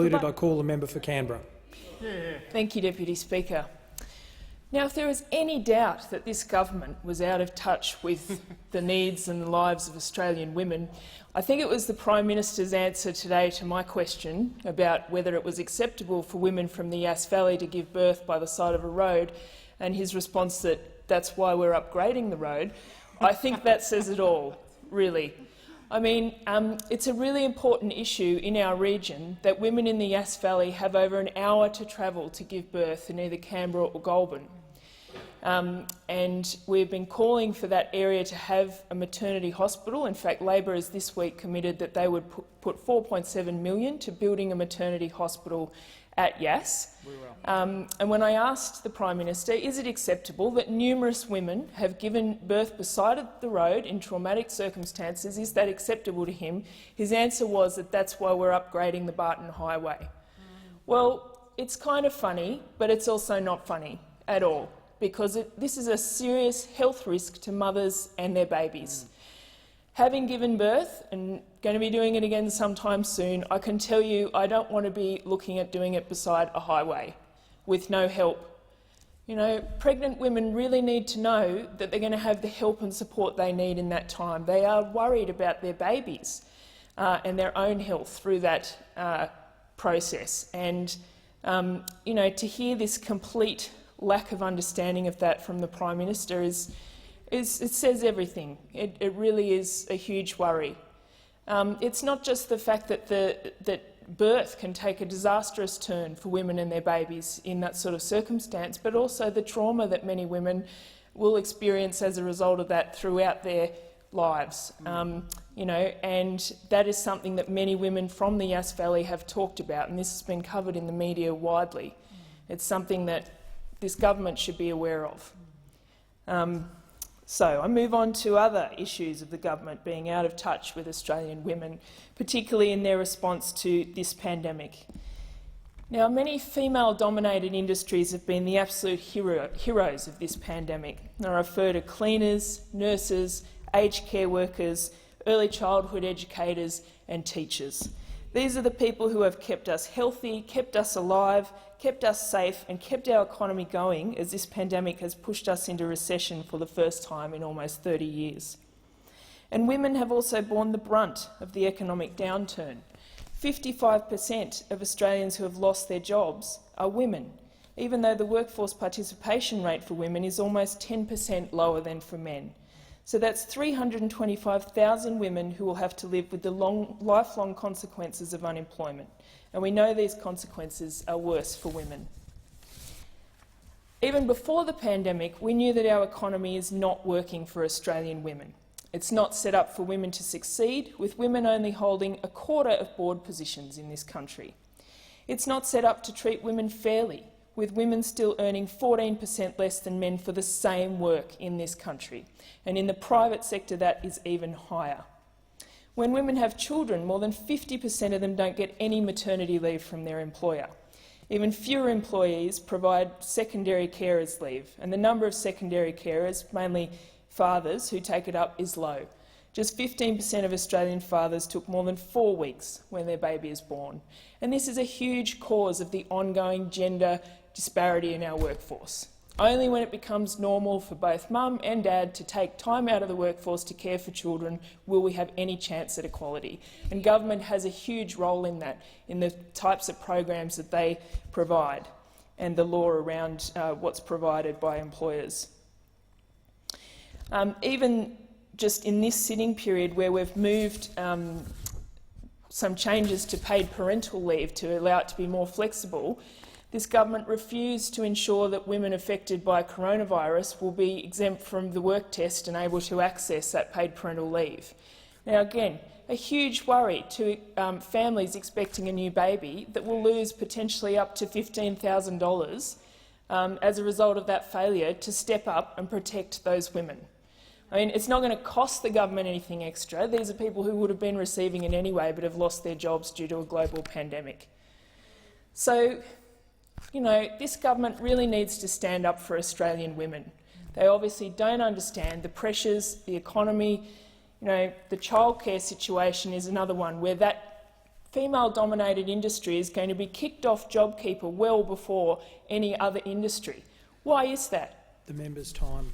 I call the member for Canberra. Thank you, Deputy Speaker. Now, if there was any doubt that this government was out of touch with the needs and the lives of Australian women, I think it was the Prime Minister's answer today to my question about whether it was acceptable for women from the Yass Valley to give birth by the side of a road, and his response that that's why we're upgrading the road. I think that says it all, really. I mean, it's a really important issue in our region that women in the Yass Valley have over an hour to travel to give birth in either Canberra or Goulburn. And we've been calling for that area to have a maternity hospital. In fact, Labor has this week committed that they would put $4.7 million to building a maternity hospital at Yass. And when I asked the Prime Minister, is it acceptable that numerous women have given birth beside the road in traumatic circumstances, is that acceptable to him? His answer was that that's why we're upgrading the Barton Highway. Well, it's kind of funny, but it's also not funny at all, because this is a serious health risk to mothers and their babies. Having given birth, and going to be doing it again sometime soon, I can tell you I don't want to be looking at doing it beside a highway with no help. You know, pregnant women really need to know that they're going to have the help and support they need in that time. They are worried about their babies and their own health through that process. And you know, to hear this complete lack of understanding of that from the Prime Minister it says everything. It really is a huge worry. It's not just the fact that birth can take a disastrous turn for women and their babies in that sort of circumstance, but also the trauma that many women will experience as a result of that throughout their lives. You know, and that is something that many women from the Yass Valley have talked about, and this has been covered in the media widely. It's something that this government should be aware of. So I move on to other issues of the government being out of touch with Australian women, particularly in their response to this pandemic. Now, many female-dominated industries have been the absolute heroes of this pandemic. I refer to cleaners, nurses, aged care workers, early childhood educators and teachers. These are the people who have kept us healthy, kept us alive, kept us safe and kept our economy going as this pandemic has pushed us into recession for the first time in almost 30 years. And women have also borne the brunt of the economic downturn. 55% of Australians who have lost their jobs are women, even though the workforce participation rate for women is almost 10% lower than for men. So that's 325,000 women who will have to live with the lifelong consequences of unemployment. And we know these consequences are worse for women. Even before the pandemic, we knew that our economy is not working for Australian women. It's not set up for women to succeed, with women only holding a quarter of board positions in this country. It's not set up to treat women fairly, with women still earning 14% less than men for the same work in this country. And in the private sector, that is even higher. When women have children, more than 50% of them don't get any maternity leave from their employer. Even fewer employees provide secondary carers leave, and the number of secondary carers, mainly fathers who take it up, is low. Just 15% of Australian fathers took more than 4 weeks when their baby is born. And this is a huge cause of the ongoing gender disparity in our workforce. Only when it becomes normal for both mum and dad to take time out of the workforce to care for children will we have any chance at equality. And government has a huge role in that, in the types of programs that they provide and the law around what's provided by employers. Even just in this sitting period where we've moved some changes to paid parental leave to allow it to be more flexible, this government refused to ensure that women affected by coronavirus will be exempt from the work test and able to access that paid parental leave. Now again, a huge worry to families expecting a new baby that will lose potentially up to $15,000 as a result of that failure to step up and protect those women. I mean, it's not going to cost the government anything extra. These are people who would have been receiving it anyway but have lost their jobs due to a global pandemic. So, you know, this government really needs to stand up for Australian women. They obviously don't understand the pressures, the economy. You know, the childcare situation is another one where that female-dominated industry is going to be kicked off JobKeeper well before any other industry. Why is that? The member's time